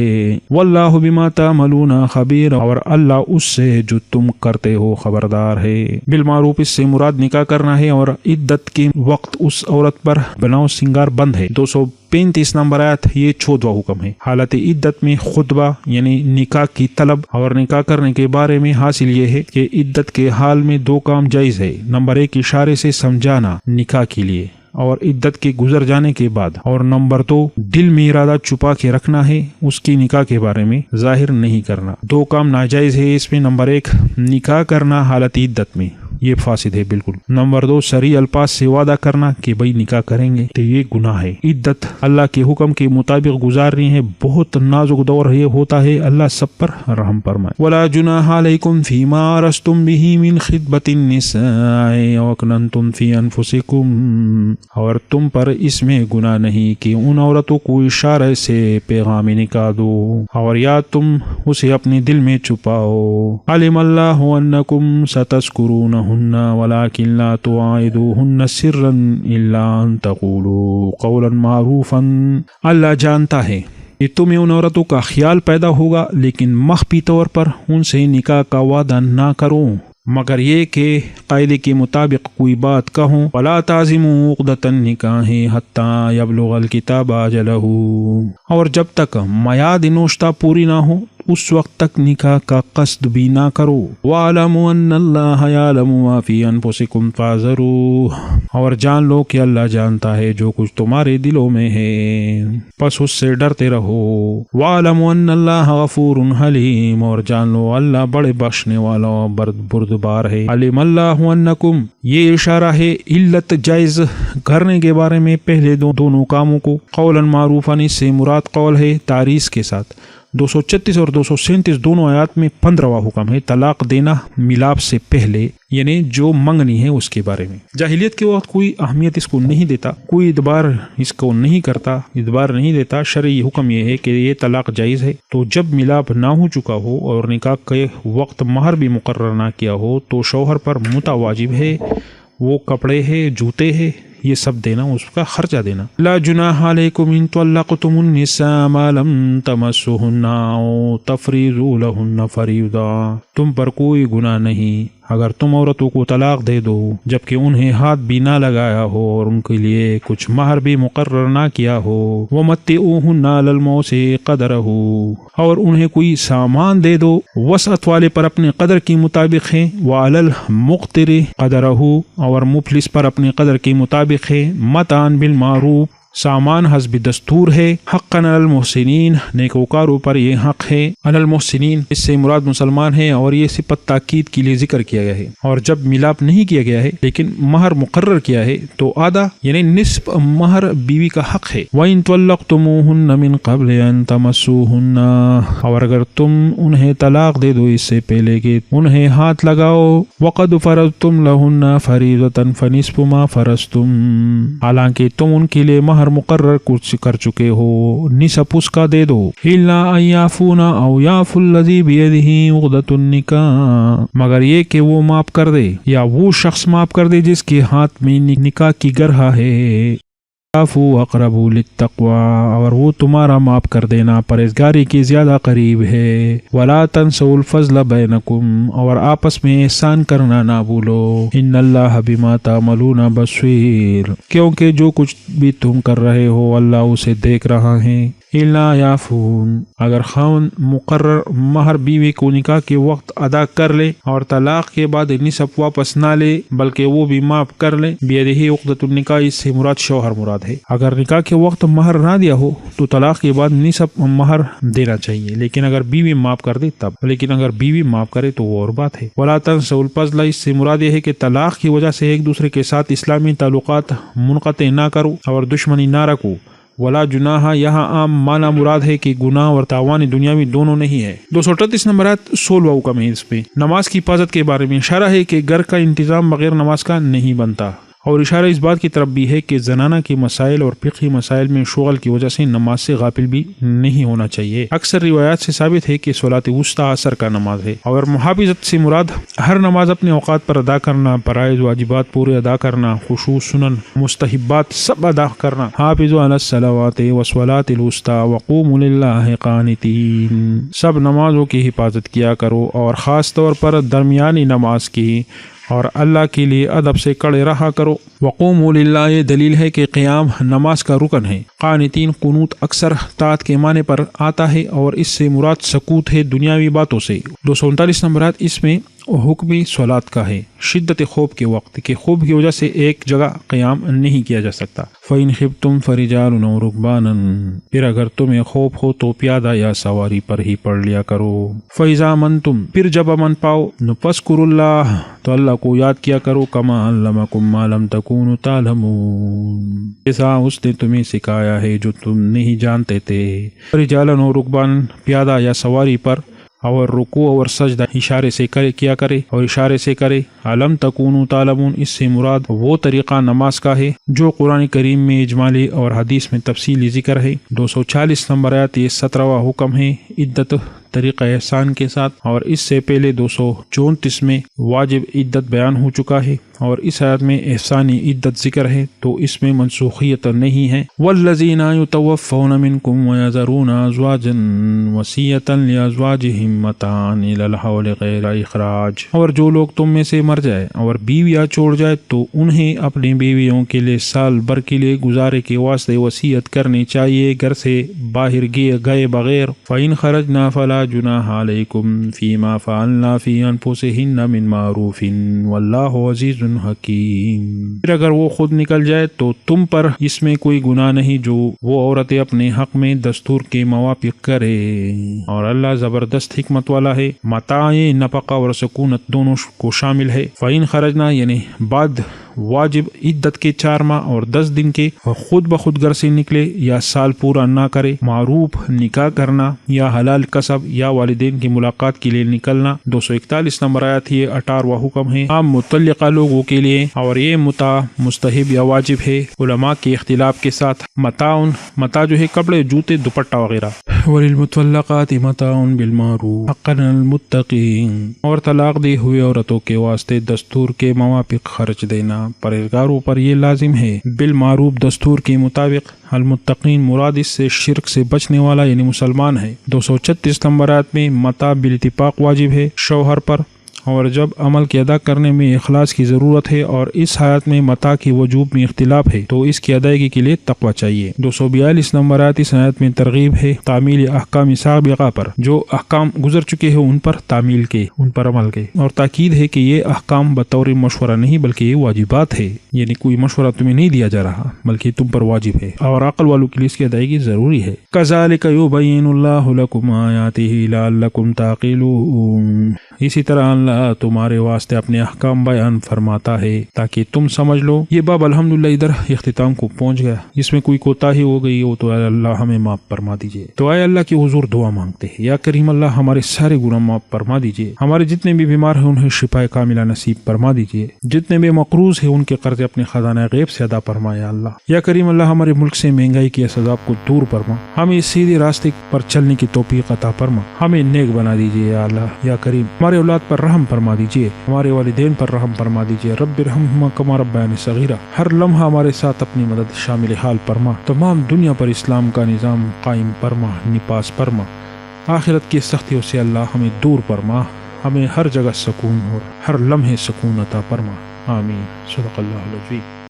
وَاللَّهُ بِمَا تَعْمَلُونَ خَبِيرٌ، اور اللہ اس سے جو تم کرتے ہو خبردار ہے۔ بالمعروف، اس سے مراد نکاح کرنا ہے، اور عدت کے وقت اس عورت پر بناؤ سنگار بند ہے۔ 235 نمبر آیت، یہ 14واں حکم ہے۔ حالت عدت میں خطبہ یعنی نکاح کی طلب اور نکاح کرنے کے بارے میں حاصل یہ ہے کہ عدت کے حال میں 2 کام جائز ہے۔ نمبر 1، اشارے سے سمجھانا نکاح کے لیے اور عدت کے گزر جانے کے بعد، اور نمبر 2، دل میں ارادہ چھپا کے رکھنا ہے، اس کی نکاح کے بارے میں ظاہر نہیں کرنا۔ 2 کام ناجائز ہے اس میں۔ نمبر 1، نکاح کرنا حالت عدت میں، یہ فاسد ہے بالکل۔ نمبر 2، صریح الفاظ سے وعدہ کرنا کہ بھئی نکاح کریں گے، تو یہ گناہ ہے۔ عدت اللہ کے حکم کے مطابق گزارنی ہے، بہت نازک دور ہے، ہوتا ہے، اللہ سب پر رحم فرمائے۔ وَلَا جُنَاحَ عَلَيْكُمْ فِي مَا عَرَضْتُمْ بِهِ مِنْ خِطْبَةِ النِّسَاءِ أَوْ أَكْنَنْتُمْ فِي أَنفُسِكُمْ، اور تم پر اس میں گناہ نہیں کہ ان عورتوں کو اشارے سے پیغام نکاح دو، اور یا تم اسے اپنے دل میں چھپاؤ۔ عَلِمَ اللَّهُ أَنَّكُمْ سَتَذْكُرُونَهُنَّ وَلَكِنْ لَا تُوَاعِدُوهُنَّ سِرًّا إِلَّا أَن تَقُولُوا قَوْلًا مَعْرُوفًا، اللہ جانتا ہے کہ تمہیں ان عورتوں کا خیال پیدا ہوگا، لیکن مخفی طور پر ان سے نکاح کا وعدہ نہ کرو، مگر یہ کہ قاعدے کے مطابق کوئی بات کہوں، وَلَا تَعْزِمُوا عُقْدَةَ النِّكَاحِ حَتَّى يَبْلُغَ الْكِتَابُ أَجَلَهُ، اور جب تک میعاد نوشتہ پوری نہ ہو اس وقت تک نکاح کا قصد بھی نہ کرو۔ وَاعْلَمُوا أَنَّ اللَّهَ يَعْلَمُ مَا فِي أَنفُسِكُمْ فَاحْذَرُوهُ، اور جان لو کہ اللہ جانتا ہے جو کچھ تمہارے دلوں میں ہے، پس اس سے ڈرتے رہو۔ وَاعْلَمُوا أَنَّ اللَّهَ غَفُورٌ حَلِيمٌ، اور جان لو اللہ بڑے بخشنے والا بردبار ہے۔ عَلِمَ اللَّهُ أَنَّكُمْ، یہ اشارہ ہے علت جائز کرنے کے بارے میں پہلے دونوں کاموں کو۔ قولاً معروفاً، اس سے مراد قول ہے تعریض کے ساتھ۔ 236 اور 237 دونوں آیات میں 15واں حکم ہے طلاق دینا ملاپ سے پہلے، یعنی جو منگنی ہے اس کے بارے میں۔ جاہلیت کے وقت کوئی اہمیت اس کو نہیں دیتا، کوئی ادبار اس کو نہیں کرتا، ادبار نہیں دیتا۔ شرعی حکم یہ ہے کہ یہ طلاق جائز ہے، تو جب ملاپ نہ ہو چکا ہو اور نکاح کے وقت مہر بھی مقرر نہ کیا ہو تو شوہر پر متواجب ہے وہ کپڑے ہے، جوتے ہے، یہ سب دینا، اس کا خرچہ دینا۔ لا جناح علیکم ان طلقتم النساء ما لم تمسوهن او تفریضوا لهن فریضا، تم پر کوئی گناہ نہیں اگر تم عورتوں کو طلاق دے دو جبکہ انہیں ہاتھ بھی نہ لگایا ہو اور ان کے لیے کچھ مہر بھی مقرر نہ کیا ہو۔ وَمَتِّعُوهُنَّ عَلَى الْمُوسِعِ قَدْرَهُ، اور انہیں کوئی سامان دے دو وسعت والے پر اپنے قدر کے مطابق ہے، وَعَلَى الْمُقْتِرِ قَدْرَهُ، اور مفلس پر اپنے قدر کے مطابق ہے، متاعًا بالمعروف، سامان حسب دستور ہے، حقاً علی المحسنین، نیکوکاروں پر یہ حق ہے۔ علی المحسنین اس سے مراد مسلمان ہے، اور یہ صفت تاکید کے لیے ذکر کیا گیا ہے۔ اور جب ملاپ نہیں کیا گیا ہے لیکن مہر مقرر کیا ہے تو آدھا یعنی نصف مہر بیوی کا حق ہے۔ وَإِن طَلَّقْتُمُوهُنَّ مِن قَبْلِ أَن تَمَسُّوهُنَّ، اور اگر تم انہیں طلاق دے دو اس سے پہلے کہ انہیں ہاتھ لگاؤ، وَقَدْ فَرَضْتُمْ لَهُنَّ فَرِيضَةً فَنِصْفُ مَا فَرَضْتُمْ، حالانکہ تم ان کے لیے مہر مقرر کچھ کر چکے ہو، نصف اس کا دے دو۔ الا ان یعفون او یعفو الذی بیدہ عقدۃ النکاح، مگر یہ کہ وہ معاف کر دے یا وہ شخص معاف کر دے جس کے ہاتھ میں نکاح کی گرہ ہے۔ عفو اقرب للتقوی، اور وہ تمہارا معاف کر دینا پرہیزگاری کے زیادہ قریب ہے۔ ولا تنسوا الفضل بینکم، اور آپس میں احسان کرنا نہ بھولو۔ ان اللہ بما تعملون بصیر، کیونکہ جو کچھ بھی تم کر رہے ہو اللہ اسے دیکھ رہا ہے۔ الا یعفون، اگر خاوند مقرر مہر بیوی کو نکاح کے وقت ادا کر لے اور طلاق کے بعد نصف واپس نہ لے بلکہ وہ بھی معاف کر لے، بیدہ عقدۃ النکاح اس سے مراد شوہر مراد ہے۔ اگر نکاح کے وقت مہر نہ دیا ہو تو طلاق کے بعد نصف مہر دینا چاہیے، لیکن اگر بیوی معاف کر دے تب، لیکن اگر بیوی معاف کرے تو وہ اور بات ہے۔ ولا تنسوا الفضل، اس سے مراد یہ ہے کہ طلاق کی وجہ سے ایک دوسرے کے ساتھ اسلامی تعلقات منقطع نہ کرو اور دشمنی نہ رکھو۔ ولا جناح یہاں عام معنی مراد ہے کہ گناہ اور تاوان دنیاوی دونوں نہیں ہے۔ 238 نمبر آیت 16واں حکم ہے، اس میں نماز کی حفاظت کے بارے میں اشارہ ہے کہ گھر کا انتظام بغیر نماز کا نہیں بنتا، اور اشارہ اس بات کی طرف بھی ہے کہ زنانہ کے مسائل اور فقہی مسائل میں شغل کی وجہ سے نماز سے غافل بھی نہیں ہونا چاہیے۔ اکثر روایات سے ثابت ہے کہ صلاۃ وسطیٰ عصر کا نماز ہے، اور محافظت سے مراد ہر نماز اپنے اوقات پر ادا کرنا، فرائض واجبات پورے ادا کرنا، خشوع سنن مستحبات سب ادا کرنا۔ حافظوا علی الصلوات والصلاۃ الوسطیٰ وقوموا للہ قانتین، سب نمازوں کی حفاظت کیا کرو اور خاص طور پر درمیانی نماز کی، اور اللہ کے لیے ادب سے کڑے رہا کرو۔ وقوموا للہ، یہ دلیل ہے کہ قیام نماز کا رکن ہے۔ قانتین قنوت اکثر طاعت کے معنی پر آتا ہے، اور اس سے مراد سکوت ہے دنیاوی باتوں سے۔ 239 نمبرات اس میں حکمی صلاۃ کا ہے، شدت خوف کے وقت کہ خوف کی وجہ سے ایک جگہ قیام نہیں کیا جا سکتا۔ فَإِنْ خِفْتُمْ فَرِجَالٌ أَوْ رُكْبَانًا، پھر اگر تمہیں خوف ہو تو پیادہ یا سواری پر ہی پڑھ لیا کرو۔ فَإِذَا أَمَنْتُمْ، پھر جب امن پاؤ، فَاذْكُرُوا اللَّهَ، تو اللہ کو یاد کیا کرو، كَمَا عَلَّمَكُم مَّا لَمْ تَكُونُوا تَعْلَمُونَ، ایسا اس نے تمہیں سکھایا ہے جو تم نہیں جانتے تھے۔ فَرِجَالًا أَوْ رُكْبَانًا، پیادہ یا سواری پر، اور رکوع اور سجدہ اشارے سے کیا کرے اور اشارے سے کرے۔ علم تکونوا تعلمون، اس سے مراد وہ طریقہ نماز کا ہے جو قرآن کریم میں اجمالی اور حدیث میں تفصیلی ذکر ہے۔ 240 نمبر آیت، یہ 17واں حکم ہے، عدت طریقہ احسان کے ساتھ، اور اس سے پہلے 234 میں واجب عدت بیان ہو چکا ہے، اور اس آیت میں احسانی عدت ذکر ہے، تو اس میں منسوخیت نہیں ہے۔ والذین یتوفون منکم ویذرون ازواجا وصیۃ لازواجہم متاعا الی الحول غیر اخراج، اور جو لوگ تم میں سے مر جائے اور بیویاں چھوڑ جائے تو انہیں اپنی بیویوں کے لیے سال بھر کے لیے گزارے کے واسطے وصیت کرنی چاہیے، گھر سے باہر گئے بغیر۔ فإن خرجنا فلا جناح علیکم فیما فعلنا فی انفسہن من معروف واللہ عزیز حکیم۔ پھر اگر وہ خود نکل جائے تو تم پر اس میں کوئی گناہ نہیں جو وہ عورتیں اپنے حق میں دستور کے موافق کرے، اور اللہ زبردست حکمت والا ہے۔ متاع نفقہ اور سکونت دونوں کو شامل ہے۔ فإن خرجنا یعنی بعد واجب عدت کے 4 ماہ اور 10 دن کے خود بخود گھر سے نکلے یا سال پورا نہ کرے، معروف نکاح کرنا یا حلال کسب یا والدین کی ملاقات کے لیے نکلنا۔ 241 نمبر آیت یہ 18واں حکم ہے عام متعلقہ لوگوں کے لیے، اور یہ متاع مستحب یا واجب ہے علماء کے اختلاف کے ساتھ۔ متاع جو ہے کپڑے، جوتے، دوپٹہ وغیرہ۔ وَلِلْمُطَلَّقَاتِ مَتَاعٌ بِالْمَعْرُوفِ حَقًّا عَلَى الْمُتَّقِينَ، اور طلاق دی ہوئی عورتوں کے واسطے دستور کے موافق خرچ دینا پرہیزگاروں پر یہ لازم ہے، بالمعروف دستور کے مطابق۔ المتقین مراد اس سے شرک سے بچنے والا یعنی مسلمان ہے۔ 236 نمبر آیت میں متاع بالاتفاق واجب ہے شوہر پر، اور جب عمل کے ادا کرنے میں اخلاص کی ضرورت ہے، اور اس حالت میں متاع کی وجوب میں اختلاف ہے تو اس کی ادائیگی کے لیے تقوی چاہیے۔ 242 نمبر آیت اس آیت میں ترغیب ہے تعمیل احکام سابقہ پر، جو احکام گزر چکے ہیں ان پر تعمیل کے، ان پر عمل کے، اور تاکید ہے کہ یہ احکام بطور مشورہ نہیں بلکہ یہ واجبات ہے، یعنی کوئی مشورہ تمہیں نہیں دیا جا رہا بلکہ تم پر واجب ہے، اور عقل والوں کے لیے اس کی ادائیگی ضروری ہے۔ کذالک یبین اللہ لکم آیاتہ لعلکم تعقلون، اسی طرح اللہ تمہارے واسطے اپنے احکام بیان فرماتا ہے تاکہ تم سمجھ لو۔ یہ باب الحمدللہ ادھر اختتام کو پہنچ گیا، اس میں کوئی کوتاہی ہو گئی ہو تو اے اللہ ہمیں معاف فرما دیجیے۔ تو اے اللہ کی حضور دعا مانگتے ہیں، یا کریم اللہ ہمارے سارے گناہ معاف فرما دیجیے، ہمارے جتنے بھی بیمار ہیں انہیں شفا کاملہ نصیب فرما دیجیے، جتنے بھی مقروض ہیں ان کے قرض اپنے خزانہ غیب سے ادا فرمائے اللہ۔ یا کریم اللہ ہمارے ملک سے مہنگائی کی عذاب کو دور فرما، ہمیں سیدھے راستے پر چلنے کی توفیق عطا فرما، ہمیں نیک بنا دیجیے یا اللہ۔ یا کریم ہمارے اولاد پر رحم فرما دیجیے، ہمارے والدین پر رحم فرما دیجیے، رب ارحمہما کما ربیانی صغیرہ، ہر لمحہ ہمارے ساتھ اپنی مدد شامل حال فرما، تمام دنیا پر اسلام کا نظام قائم فرما، نپاس فرما، آخرت کی سختیوں سے اللہ ہمیں دور فرما، ہمیں ہر جگہ سکون اور ہر لمحے سکون عطا فرما، آمین۔ صدق اللہ العظیم۔